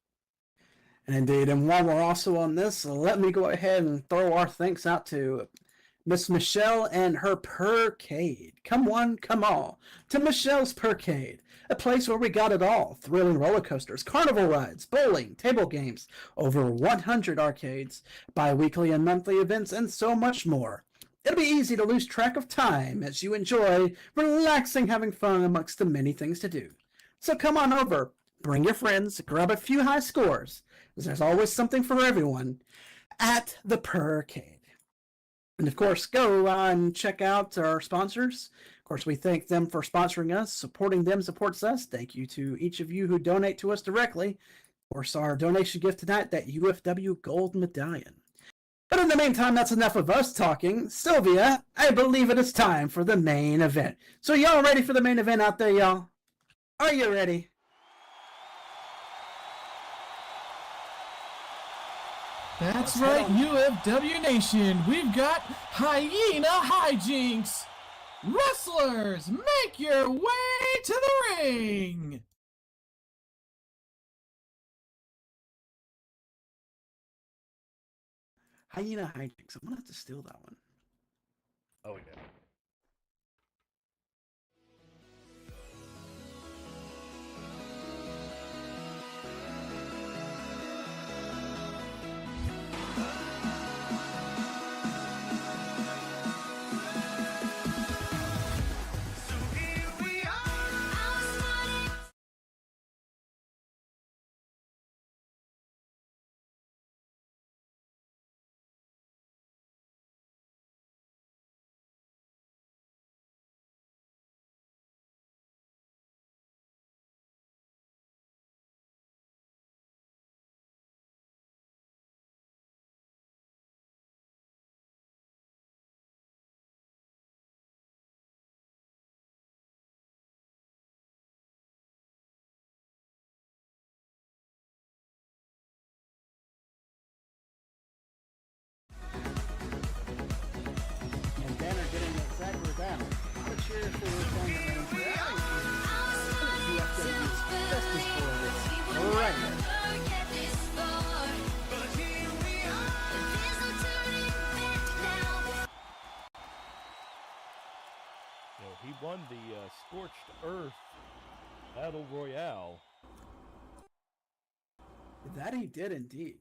And indeed, and while we're also on this, let me go ahead and throw our thanks out to Miss Michelle and her Percade. Come one, come all, to Michelle's Percade, a place where we got it all. Thrilling roller coasters, carnival rides, bowling, table games, over 100 arcades, bi-weekly and monthly events, and so much more. It'll be easy to lose track of time as you enjoy relaxing, having fun amongst the many things to do. So come on over, bring your friends, grab a few high scores, because there's always something for everyone at the Percade. And of course, go and check out our sponsors. Of course, we thank them for sponsoring us. Supporting them supports us. Thank you to each of you who donate to us directly. Of course, our donation gift tonight, that UFW Gold Medallion. But in the meantime, that's enough of us talking. Sylvia, I believe it is time for the main event. So y'all ready for the main event out there, y'all? Are you ready? That's right, UFW Nation. We've got Hyena Hijinks. Wrestlers, make your way to the ring. Hyena Hijinks. I'm going to have to steal that one. Oh, yeah. And Banner getting exactly that. But cheers for Rithandren Ranger UFW's Justice Boys. Right here. You know, he won the Scorched Earth Battle Royale. That he did indeed.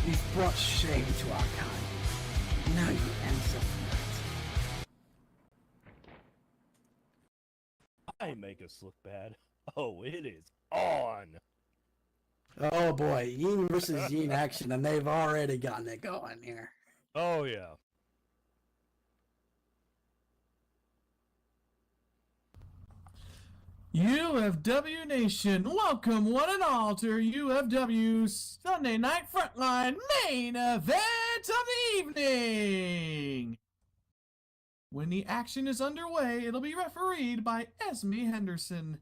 You've brought shame to our kind. Now you answer for it. I make us look bad. Oh, it is on. Oh boy, Yin versus Yin action, and they've already gotten it going here. Oh, yeah. UFW Nation, welcome one and all to UFW Sunday Night Frontline main event of the evening. When the action is underway, it'll be refereed by Esme Henderson.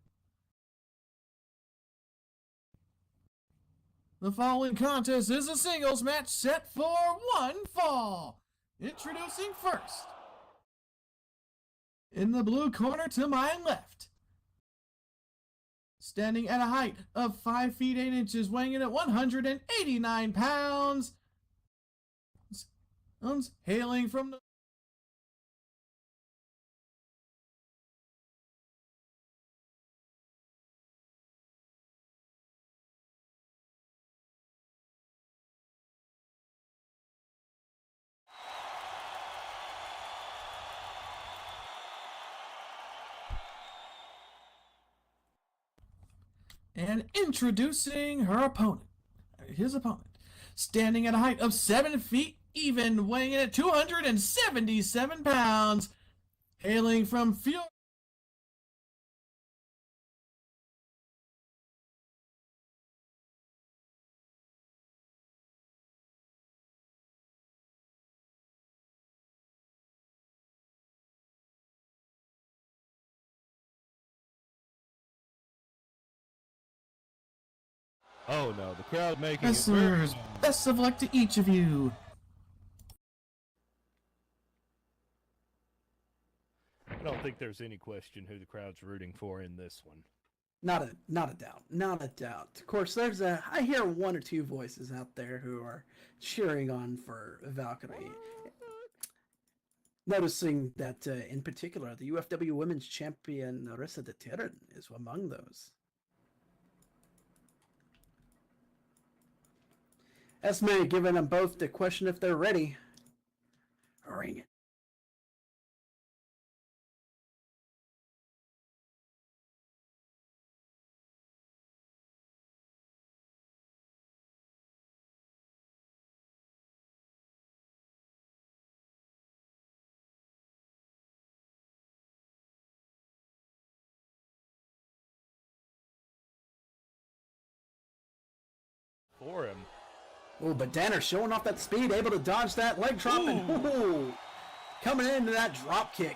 The following contest is a singles match set for one fall. Introducing first, in the blue corner to my left, standing at a height of 5 feet 8 inches, weighing in at 189 pounds, hailing from the And introducing his opponent, standing at a height of 7 feet, even weighing in at 277 pounds, hailing from Fury. Oh no, the crowd making Wrestlers, best of luck to each of you. I don't think there's any question who the crowd's rooting for in this one. Not a doubt. Not a doubt. Of course, I hear one or two voices out there who are cheering on for Valkyrie. Noticing that, in particular, the UFW Women's Champion Rithandren is among those. Esme giving them both the question if they're ready. Ring it. For him. Oh, but Danner showing off that speed, able to dodge that leg drop, and ooh, coming into that drop kick,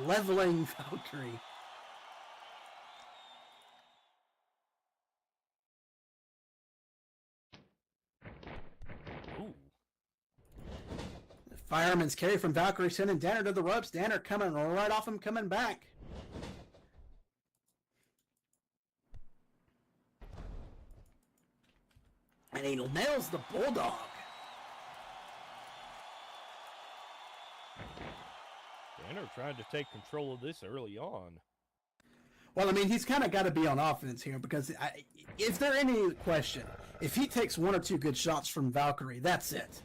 leveling Valkyrie. Ooh. The fireman's carry from Valkyrie sending Danner to the ropes. Danner coming right off him, coming back. And he nails the bulldog. Danner trying to take control of this early on. Well, I mean, he's kind of got to be on offense here because if there any question, if he takes one or two good shots from Valkyrie, that's it.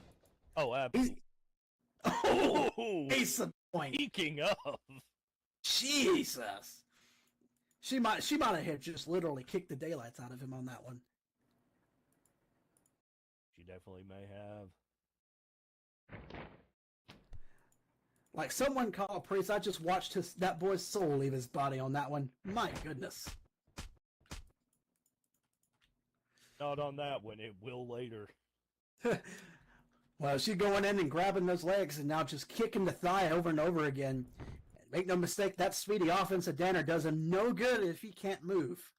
Oh, absolutely. Ace of point. Speaking of, Jesus. She might have just literally kicked the daylights out of him on that one. she definitely may have. Like someone call a priest, I just watched that boy's soul leave his body on that one. My goodness. Not on that one, it will later. Well, she's going in and grabbing those legs and now just kicking the thigh over and over again. Make no mistake, that speedy offense of Danner does him no good if he can't move.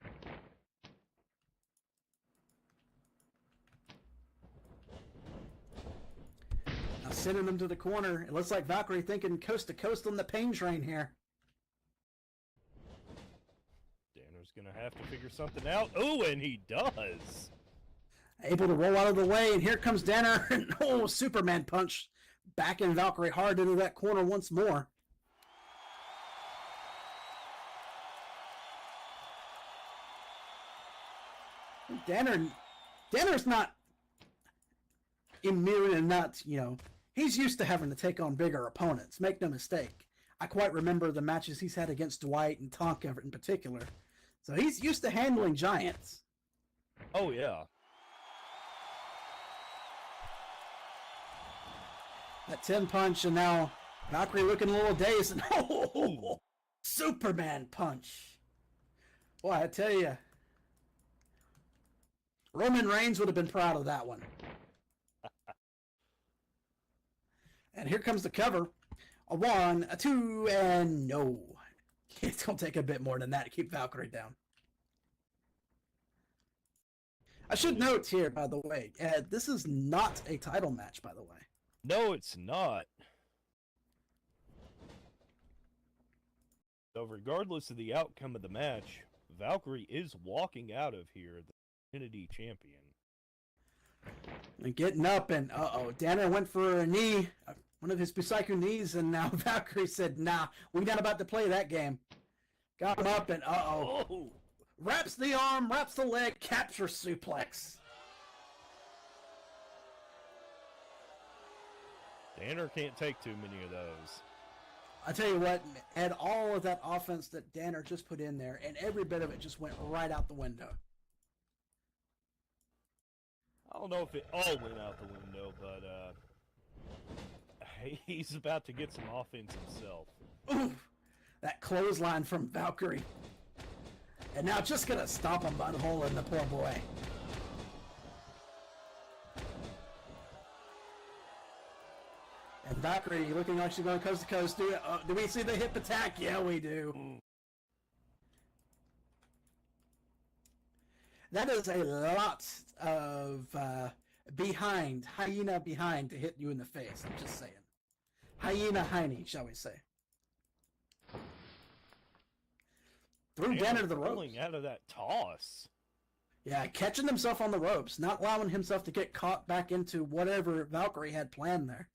Now sending him to the corner. It looks like Valkyrie thinking coast to coast on the pain train here. Danner's gonna have to figure something out. Oh, and he does. Able to roll out of the way, and here comes Danner. Oh, Superman punch. Backing Valkyrie hard into that corner once more. Danner's not immune and not, he's used to having to take on bigger opponents. Make no mistake. I quite remember the matches he's had against Dwight and Tonka in particular. So he's used to handling giants. Oh, yeah. That 10 punch, and now Valkyrie looking a little dazed, and oh, Superman punch. Boy, I tell you, Roman Reigns would have been proud of that one. And here comes the cover. A 1, a 2, and no. It's going to take a bit more than that to keep Valkyrie down. I should note here, by the way, this is not a title match, by the way. No, it's not. So regardless of the outcome of the match, Valkyrie is walking out of here the Infinity Champion. And getting up, and Danner went for a knee, one of his Busaiku knees, and now Valkyrie said, nah, we're not about to play that game. Got him up, and Oh! wraps the arm, wraps the leg, capture suplex. Danner can't take too many of those. I tell you what, Ed, all of that offense that Danner just put in there, and every bit of it just went right out the window. I don't know if it all went out the window, but he's about to get some offense himself. Ooh, that clothesline from Valkyrie. And now just gonna stomp a mud hole in the poor boy. And Valkyrie looking like she's going coast to coast. Do we see the hip attack? Yeah, we do. That is a lot of hyena behind to hit you in the face. I'm just saying. Hyena hiney, shall we say. Threw Danner to the ropes. Rolling out of that toss. Yeah, catching himself on the ropes, not allowing himself to get caught back into whatever Valkyrie had planned there.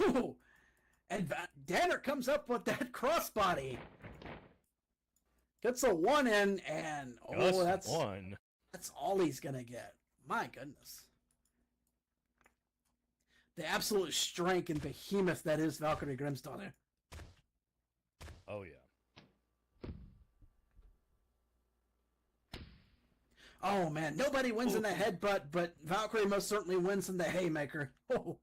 Ooh, and Danner comes up with that crossbody. Gets a one in, and Just one. That's all he's gonna get. My goodness. The absolute strength and behemoth that is Valkyrie Grimsdottir. Oh, yeah. Oh, man. Nobody wins in the headbutt, but Valkyrie most certainly wins in the haymaker. Oh.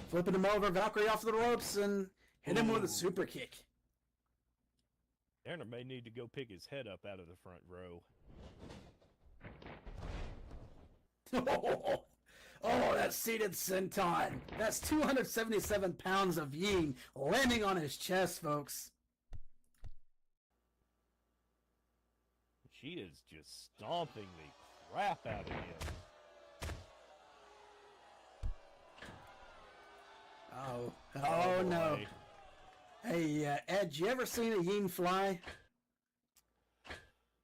Flipping him over, Valkyrie off the ropes, and hit him with a super kick. Danner may need to go pick his head up out of the front row. Oh, that seated senton. That's 277 pounds of yin landing on his chest, folks. She is just stomping the crap out of him. Oh no. Boy. Hey, Ed, you ever seen a yin fly?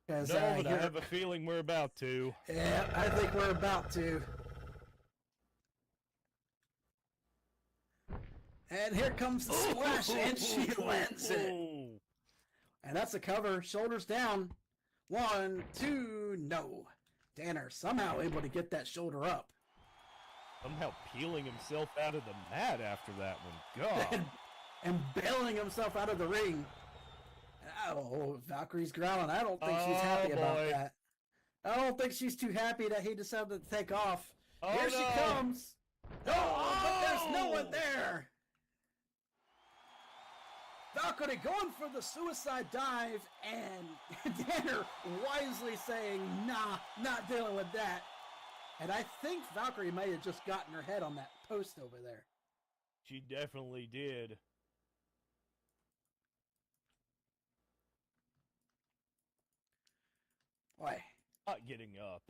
No, but I have a feeling we're about to. Yeah, I think we're about to. And here comes the splash, and she lands it. And that's a cover, shoulders down. 1, 2, no. Danner somehow able to get that shoulder up. Somehow peeling himself out of the mat after that one. God. and bailing himself out of the ring. Oh, Valkyrie's growling. I don't think she's happy about that. I don't think she's too happy that he decided to take off. Here she comes. Oh, but there's no one there. Valkyrie going for the suicide dive, and Danner wisely saying, nah, not dealing with that. And I think Valkyrie may have just gotten her head on that post over there. She definitely did. Boy. Not getting up.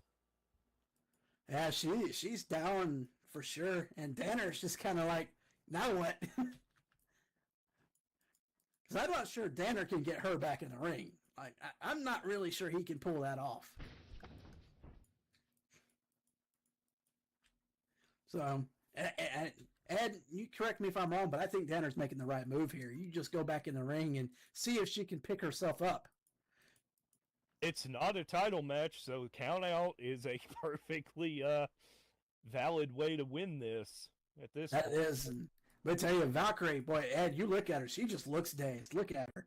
Yeah, she's down for sure. And Danner's just kind of like, now what? Because I'm not sure Danner can get her back in the ring. Like, I'm not really sure he can pull that off. So, Ed, you correct me if I'm wrong, but I think Danner's making the right move here. You just go back in the ring and see if she can pick herself up. It's not a title match, so count out is a perfectly valid way to win this at this point. That is. But I tell you, Valkyrie, boy, Ed, you look at her. She just looks dazed. Look at her.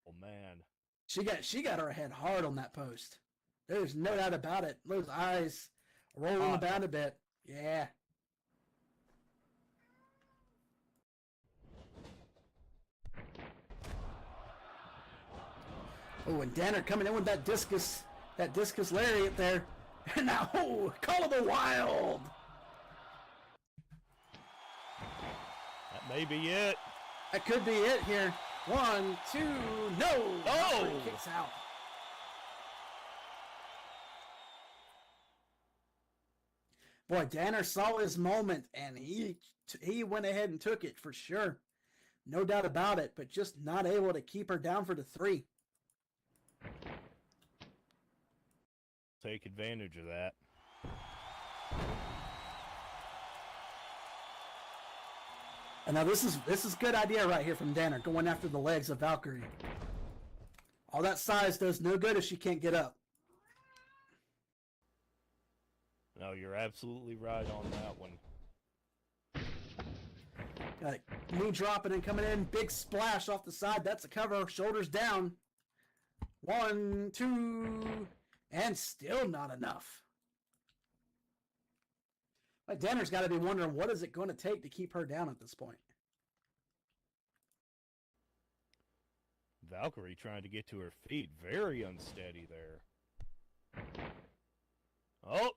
Oh, man. She got her head hard on that post. There's no doubt about it. Those eyes rolling about a bit. Yeah. Oh, and Danner coming in with that discus lariat there. And now, Call of the Wild. That may be it. That could be it here. 1, 2, no. Oh! Kicks out. Boy, Danner saw his moment, and he went ahead and took it for sure. No doubt about it, but just not able to keep her down for the 3. Take advantage of that. And now this is good idea right here from Danner, going after the legs of Valkyrie. All that size does no good if she can't get up. No, you're absolutely right on that one. Knee dropping and coming in. Big splash off the side. That's a cover. Shoulders down. 1, 2, and still not enough. Like Danner's got to be wondering, what is it going to take to keep her down at this point? Valkyrie trying to get to her feet. Very unsteady there. Oh!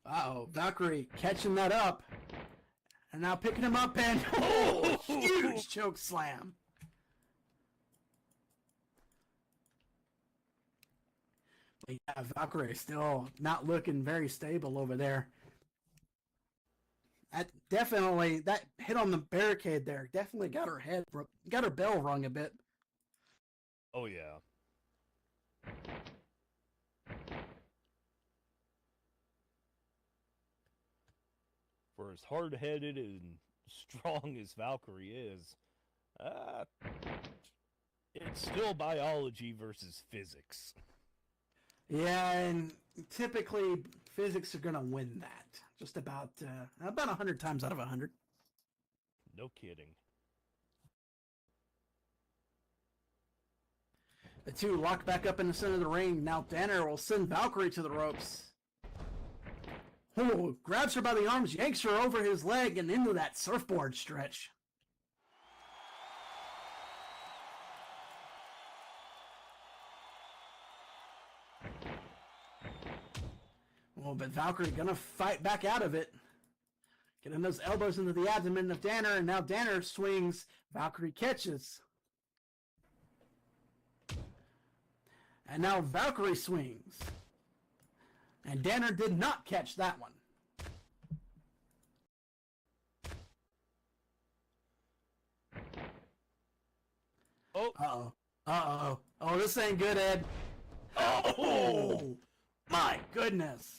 Uh-oh. Valkyrie catching that up. And now picking him up and... Oh! Huge choke slam. But yeah, Valkyrie still not looking very stable over there. That hit on the barricade there definitely got her bell rung a bit. Oh, yeah. For as hard-headed and strong as Valkyrie is, it's still biology versus physics. Yeah, and typically physics are going to win that. Just about 100 times out of 100. No kidding. The two lock back up in the center of the ring. Now Danner will send Valkyrie to the ropes. Oh, grabs her by the arms, yanks her over his leg and into that surfboard stretch. Oh, but Valkyrie gonna fight back out of it. Getting those elbows into the abdomen of Danner, and now Danner swings. Valkyrie catches. And now Valkyrie swings. And Danner did not catch that one. Oh. Uh-oh. Uh-oh. Oh, this ain't good, Ed. Oh! My goodness.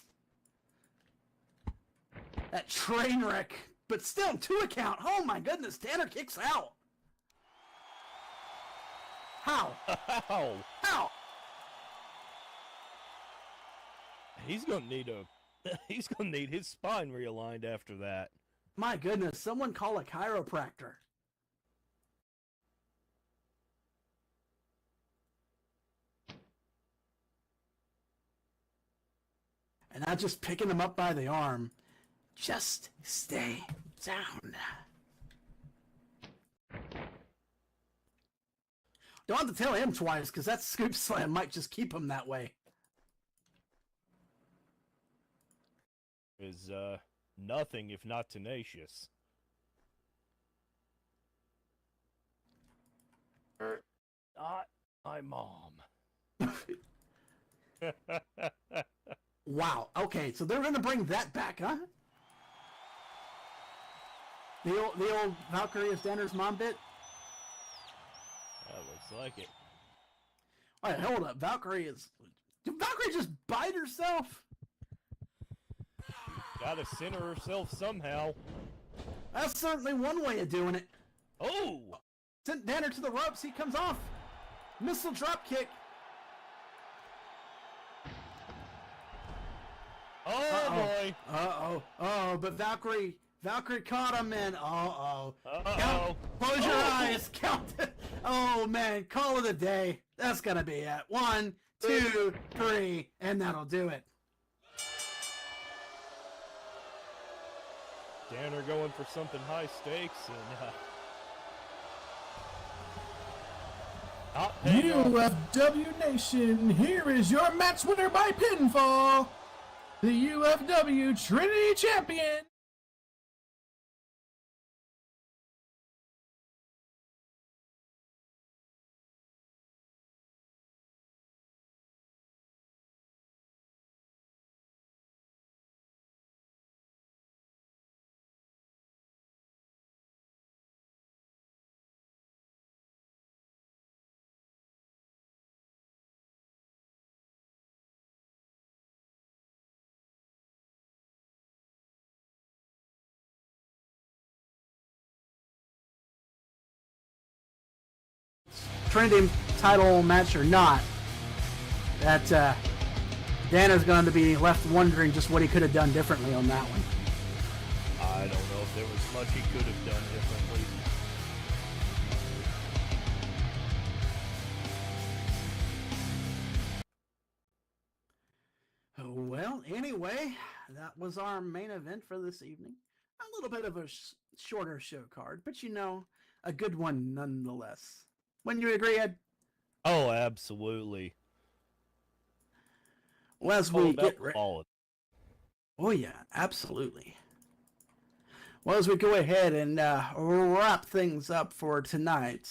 That train wreck. But still, 2 count. Oh my goodness, Danner kicks out. How? Ow! How? He's gonna need his spine realigned after that. My goodness, someone call a chiropractor. And not just picking him up by the arm. Just stay down. Don't have to tell him twice, because that scoop slam might just keep him that way. Is nothing if not tenacious. Not my mom. Wow. Okay, so they're going to bring that back, huh? The old Valkyrie is Danner's mom bit? That looks like it. Alright, hold up. Did Valkyrie just bite herself? Gotta center herself somehow. That's certainly one way of doing it. Oh! Sent Danner to the ropes. He comes off. Missile drop kick. Oh boy! Uh-oh, but Valkyrie caught him, and Uh-oh. Close your eyes, count it. Oh man, call it a day. That's gonna be it. 1, 2, 3, and that'll do it. Danner going for something high stakes, and UFW Nation, here is your match winner by pinfall, the UFW Trinity Champion, Trinity title match or not, that Danner's going to be left wondering just what he could have done differently on that one. I don't know if there was much he could have done differently. Well, anyway, that was our main event for this evening. A little bit of a shorter show card, but a good one nonetheless. Wouldn't you agree, Ed? Oh, absolutely. Well, as All we about get ready. quality. Oh, yeah, absolutely. Well, as we go ahead and wrap things up for tonight,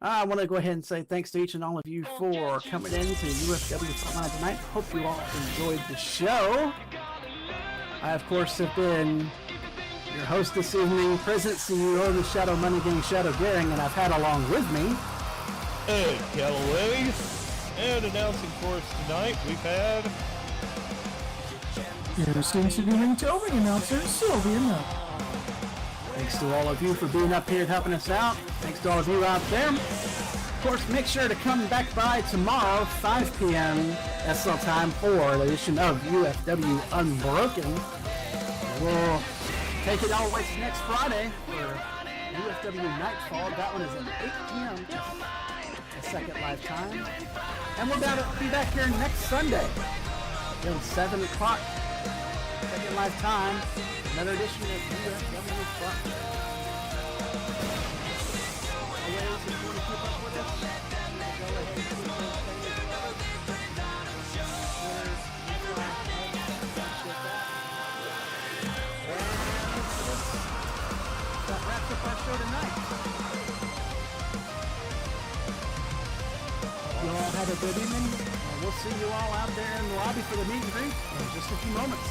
I want to go ahead and say thanks to each and all of you for coming in to UFW Frontline tonight. Hope you all enjoyed the show. I, of course, have been your host this evening, President CEO of the Shadow Money Gang, Shadow Garing, and I've had along with me Ed Calloway. And announcing for us tonight, we've had... Your soon-to-be ring announcer, Sylvia Nutt. Thanks to all of you for being up here and helping us out. Thanks to all of you out there. Of course, make sure to come back by tomorrow, 5 p.m. SL time for the edition of UFW Unbroken. We'll take it all the way to next Friday for UFW Nightfall. That one is at 8 p.m. The second live time. And we'll be back here next Sunday at 7 o'clock. Second live time. Another edition of UFW Frontline. Always, if you want to keep up with us, go ahead and keep those things that wraps up our show tonight. You all have a good evening. We'll see you all out there in the lobby for the meet and greet in just a few moments.